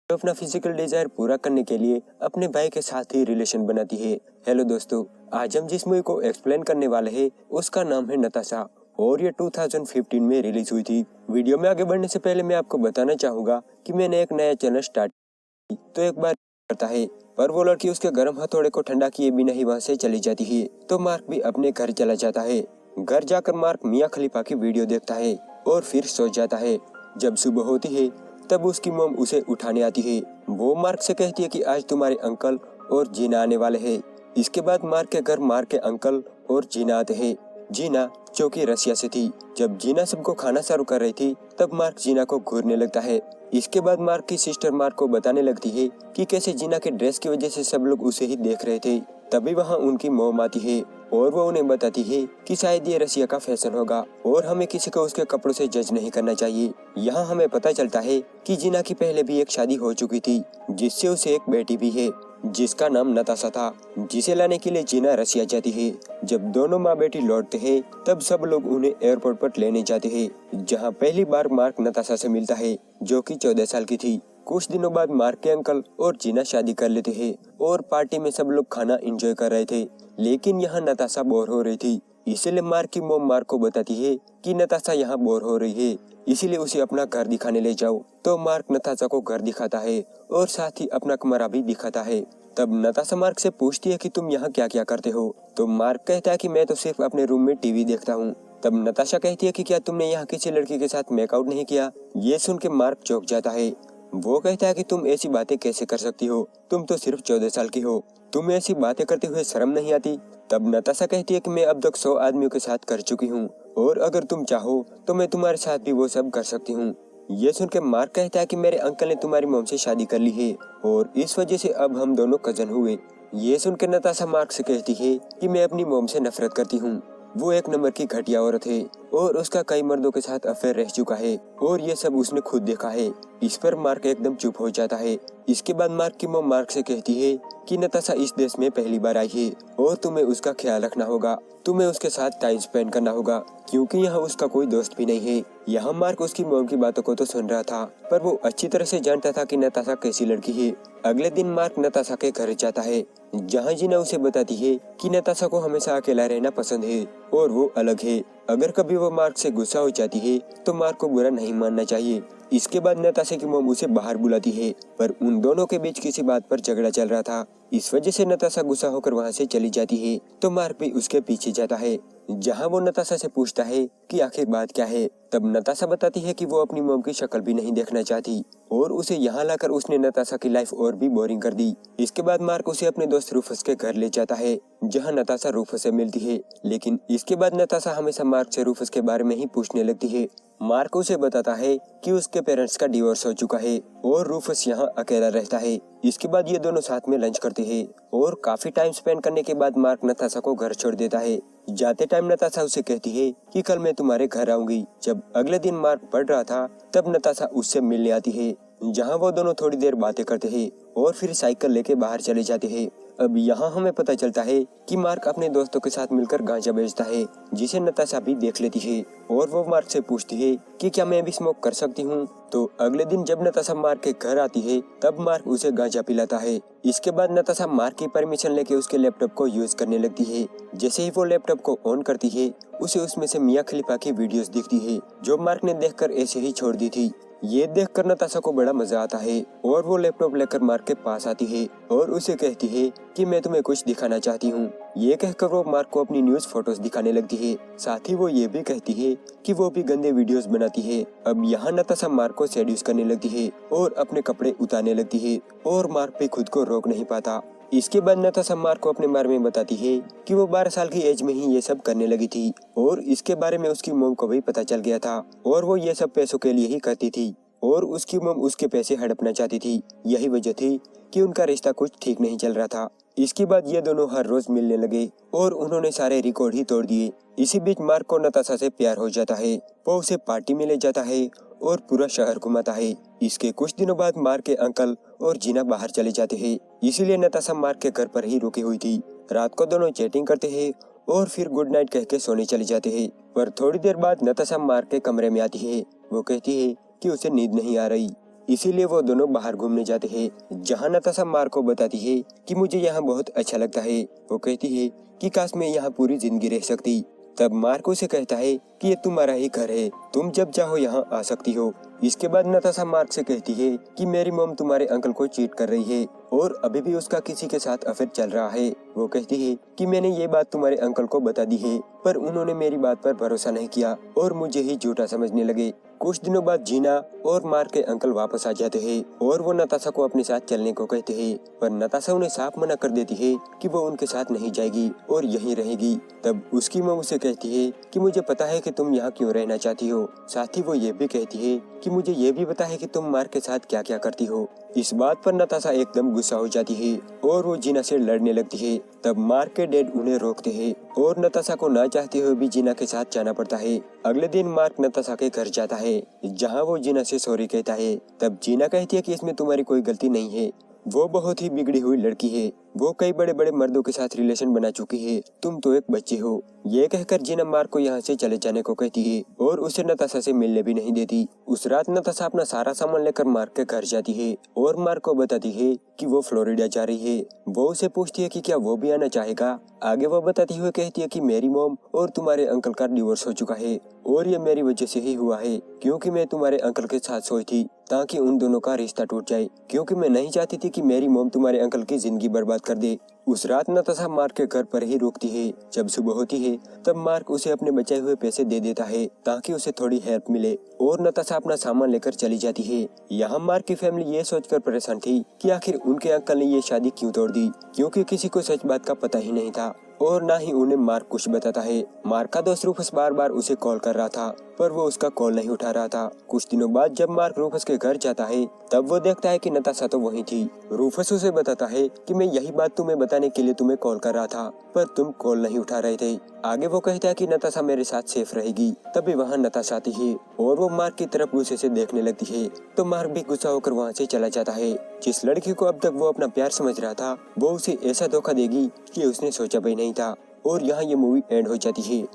जो अपना physical Dzire पूरा करने के लिए अपने भाई के साथ ही रिलेशन बनाती है। हेलो दोस्तों, आज हम जिस मूवी को एक्सप्लेन करने वाले हैं उसका नाम है नताशा और ये 2015 में रिलीज हुई थी। वीडियो में आगे बढ़ने से पहले मैं आपको बताना चाहूंगा कि मैंने एक नया चैनल स्टार्ट किया तो एक बार करता है, पर वो लड़की उसके गर्म हथौड़े को ठंडा किए बिना ही वहाँ से चली जाती है। तो मार्क भी अपने घर चला जाता है। घर जाकर मार्क मियां खलीफा की वीडियो देखता है और फिर सो जाता है। जब सुबह होती है तब उसकी मॉम उसे उठाने आती है। वो मार्क से कहती है कि आज तुम्हारे अंकल और जीना आने वाले हैं। इसके बाद मार्क के घर मार्क के अंकल और जीना आते हैं। जीना जो कि रसिया से थी। जब जीना सबको खाना सर्व कर रही थी तब मार्क जीना को घूरने लगता है। इसके बाद मार्क की सिस्टर मार्क को बताने लगती है कि कैसे जीना के ड्रेस की वजह से सब लोग उसे ही देख रहे थे। तभी वहाँ उनकी मॉम आती है और वो उन्हें बताती है कि शायद ये रसिया का फैशन होगा और हमें किसी को उसके कपड़ों से जज नहीं करना चाहिए। यहाँ हमें पता चलता है कि जीना की पहले भी एक शादी हो चुकी थी जिससे उसे एक बेटी भी है जिसका नाम नताशा था, जिसे लाने के लिए जीना रसिया जाती है। जब दोनों माँ बेटी लौटते हैं तब सब लोग उन्हें एयरपोर्ट पर लेने जाते हैं, जहाँ पहली बार मार्क नताशा से मिलता है जो कि 14 साल की थी। कुछ दिनों बाद मार्क के अंकल और जीना शादी कर लेते हैं और पार्टी में सब लोग खाना एंजॉय कर रहे थे, लेकिन यहाँ नताशा बोर हो रही थी। इसीलिए मार्क की मॉम मार्क को बताती है कि नताशा यहाँ बोर हो रही है, इसीलिए उसे अपना घर दिखाने ले जाओ। तो मार्क नताशा को घर दिखाता है और साथ ही अपना कमरा भी दिखाता है। तब नताशा मार्क से पूछती है कि तुम यहाँ क्या क्या करते हो। तो मार्क कहता है कि मैं तो सिर्फ अपने रूम में टीवी देखता हूँ। तब नताशा कहती है कि क्या तुमने यहाँ किसी लड़की के साथ मेकआउट नहीं किया। ये सुन के मार्क चौंक जाता है। वो कहता है कि तुम ऐसी बातें कैसे कर सकती हो, तुम तो सिर्फ 14 साल की हो, तुम्हें ऐसी बातें करते हुए शर्म नहीं आती। तब नताशा कहती है कि मैं अब तक 100 आदमियों के साथ कर चुकी हूँ और अगर तुम चाहो तो मैं तुम्हारे साथ भी वो सब कर सकती हूँ। ये सुन के मार्क कहता है कि मेरे अंकल ने तुम्हारी मॉम से शादी कर ली है और इस वजह से अब हम दोनों कजन हुए। ये सुन के नताशा मार्क से कहती है कि मैं अपनी मॉम से नफरत करती हूँ, वो एक नंबर की घटिया औरत है और उसका कई मर्दों के साथ अफेयर रह चुका है और ये सब उसने खुद देखा है। इस पर मार्क एकदम चुप हो जाता है। इसके बाद मार्क की मॉम मार्क से कहती है कि नताशा इस देश में पहली बार आई है और तुम्हें उसका ख्याल रखना होगा, तुम्हें उसके साथ टाइम स्पेंड करना होगा क्योंकि यहाँ उसका कोई दोस्त भी नहीं है। यहाँ मार्क उसकी मॉम की बातों को तो सुन रहा था, पर वो अच्छी तरह से जानता था कि नताशा कैसी लड़की है। अगले दिन मार्क नताशा के घर जाता है, जहाँ जीना उसे बताती है कि नताशा को हमेशा अकेला रहना पसंद है और वो अलग है। अगर कभी वो मार्क से गुस्सा हो जाती है तो मार्क को बुरा नहीं मानना चाहिए। इसके बाद नताशा की मॉम उसे बाहर बुलाती है, पर उन दोनों के बीच किसी बात पर झगड़ा चल रहा था। इस वजह से नताशा गुस्सा होकर वहाँ से चली जाती है। तो मार्क भी उसके पीछे जाता है, जहाँ वो नताशा से पूछता है कि आखिर बात क्या है। तब नताशा बताती है कि वो अपनी मॉम की शक्ल भी नहीं देखना चाहती और उसे यहाँ लाकर उसने नताशा की लाइफ और भी बोरिंग कर दी। इसके बाद मार्क उसे अपने दोस्त रूफस के घर ले जाता है, जहाँ नताशा रूफस से मिलती है, लेकिन इसके बाद नताशा हमेशा मार्क से रूफस के बारे में ही पूछने लगती है। मार्क उसे बताता है कि उसके पेरेंट्स का डिवोर्स हो चुका है और रूफस यहाँ अकेला रहता है। इसके बाद ये दोनों साथ में लंच करते हैं और काफी टाइम स्पेंड करने के बाद मार्क नताशा को घर छोड़ देता है। जाते टाइम नताशा उसे कहती है कि कल मैं तुम्हारे घर आऊंगी। जब अगले दिन मार्क पढ़ रहा था तब नताशा उससे मिलने आती है, जहाँ वो दोनों थोड़ी देर बातें करते हैं और फिर साइकिल लेके बाहर चले जाते हैं। अब यहाँ हमें पता चलता है कि मार्क अपने दोस्तों के साथ मिलकर गांजा बेचता है, जिसे नताशा भी देख लेती है और वो मार्क से पूछती है कि क्या मैं भी स्मोक कर सकती हूँ। तो अगले दिन जब नताशा मार्क के घर आती है तब मार्क उसे गांजा पिलाता है। इसके बाद नताशा मार्क की परमिशन लेके उसके लैपटॉप को यूज करने लगती है। जैसे ही वो लैपटॉप को ऑन करती है उसे उसमें से मियां खलीफा की वीडियोस दिखती है, जो मार्क ने देखकर ऐसे ही छोड़ दी थी। ये देखकर नताशा को बड़ा मजा आता है और वो लैपटॉप लेकर मार्क के पास आती है और उसे कहती है कि मैं तुम्हें कुछ दिखाना चाहती हूँ। ये कहकर वो मार्क को अपनी न्यूज फोटोज दिखाने लगती है। साथ ही वो ये भी कहती है कि वो भी गंदे वीडियोस बनाती है। अब यहाँ नताशा मार्क को सेड्यूस करने लगती है और अपने कपड़े उतारने लगती है और मार्क भी खुद को रोक नहीं पाता। इसके बाद नताशा मार्क को अपने बारे में बताती है कि वो 12 साल की एज में ही ये सब करने लगी थी और इसके बारे में उसकी मॉम को भी पता चल गया था और वो ये सब पैसों के लिए ही करती थी और उसकी मॉम उसके पैसे हड़पना चाहती थी। यही वजह थी कि उनका रिश्ता कुछ ठीक नहीं चल रहा था। इसके बाद ये दोनों हर रोज मिलने लगे और उन्होंने सारे रिकॉर्ड ही तोड़ दिए। इसी बीच मार्क को नताशा से प्यार हो जाता है। वो उसे पार्टी में ले जाता है और पूरा शहर घुमाता है। इसके कुछ दिनों बाद मार्क के अंकल और जीना बाहर चले जाते हैं, इसीलिए नताशा मार्क के घर पर ही रुकी हुई थी। रात को दोनों चैटिंग करते हैं और फिर गुड नाइट कह के सोने चले जाते हैं। पर थोड़ी देर बाद नताशा मार्क के कमरे में आती है। वो कहती है कि उसे नींद नहीं आ रही। इसीलिए वो दोनों बाहर घूमने जाते हैं, जहाँ नताशा मार्क को बताती है कि मुझे यहाँ बहुत अच्छा लगता है। वो कहती है कि काश मैं यहाँ पूरी जिंदगी रह सकती। तब मार्क उसे कहता है कि ये तुम्हारा ही घर है, तुम जब चाहो यहाँ आ सकती हो। इसके बाद नताशा मार्क से कहती है कि मेरी मॉम तुम्हारे अंकल को चीट कर रही है और अभी भी उसका किसी के साथ अफेयर चल रहा है। वो कहती है कि मैंने ये बात तुम्हारे अंकल को बता दी है, पर उन्होंने मेरी बात पर भरोसा नहीं किया और मुझे ही झूठा समझने लगे। कुछ दिनों बाद जीना और मार्क के अंकल वापस आ जाते हैं और वो नताशा को अपने साथ चलने को कहते हैं, पर नताशा उन्हें साफ मना कर देती है कि वो उनके साथ नहीं जाएगी और यहीं रहेगी। तब उसकी माँ उसे कहती है कि मुझे पता है कि तुम यहाँ क्यों रहना चाहती हो। साथ ही वो ये भी कहती है कि मुझे ये भी पता है कि तुम मार्क के साथ क्या क्या करती हो। इस बात पर नताशा एकदम गुस्सा हो जाती है और वो जीना से लड़ने लगती है। तब मार्क के डैड उन्हें रोकते हैं और नताशा को ना चाहते हुए भी जीना के साथ जाना पड़ता है। अगले दिन मार्क नताशा के घर जाता है, जहाँ वो जीना से सॉरी कहता है। तब जीना कहती है कि इसमें तुम्हारी कोई गलती नहीं है, वो बहुत ही बिगड़ी हुई लड़की है, वो कई बड़े बड़े मर्दों के साथ रिलेशन बना चुकी है, तुम तो एक बच्चे हो। ये कहकर जीना मार्क को यहाँ से चले जाने को कहती है और उसे नताशा से मिलने भी नहीं देती। उस रात नताशा अपना सारा सामान लेकर मार्क के घर जाती है और मार्क को बताती है कि वो फ्लोरिडा जा रही है। वो उसे पूछती है कि क्या वो भी आना चाहेगा। आगे वो बताती हुए कहती है कि मेरी मॉम और तुम्हारे अंकल का डिवोर्स हो चुका है और ये मेरी वजह से ही हुआ है, क्योंकि मैं तुम्हारे अंकल के साथ सोई थी ताकि उन दोनों का रिश्ता टूट जाए, क्योंकि मैं नहीं चाहती थी कि मेरी मॉम तुम्हारे अंकल की जिंदगी बर्बाद कर दे। उस रात नताशा मार्क के घर पर ही रुकती है। जब सुबह होती है तब मार्क उसे अपने बचाए हुए पैसे दे देता है ताकि उसे थोड़ी हेल्प मिले और नताशा अपना सामान लेकर चली जाती है। यहाँ मार्क की फैमिली ये सोचकर परेशान थी कि आखिर उनके अंकल ने ये शादी क्यों तोड़ दी, क्योंकि किसी को सच बात का पता ही नहीं था और ना ही उन्हें मार्क कुछ बताता है। मार्क का दोस्त रूफस बार बार उसे कॉल कर रहा था, पर वो उसका कॉल नहीं उठा रहा था। कुछ दिनों बाद जब मार्क रूफस के घर जाता है तब वो देखता है कि नताशा तो वहीं थी। रूफस उसे बताता है कि मैं यही बात तुम्हें बताने के लिए तुम्हें कॉल कर रहा था, पर तुम कॉल नहीं उठा रहे थे। आगे वो कहता है कि नताशा मेरे साथ सेफ रहेगी। तभी वहाँ नताशा आती है और वो मार्क की तरफ गुस्से से देखने लगती है, तो मार्क भी गुस्सा होकर वहाँ से चला जाता है। जिस लड़की को अब तक वो अपना प्यार समझ रहा था, वो उसे ऐसा धोखा देगी कि उसने सोचा भी नहीं था। और यहाँ ये मूवी एंड हो जाती है।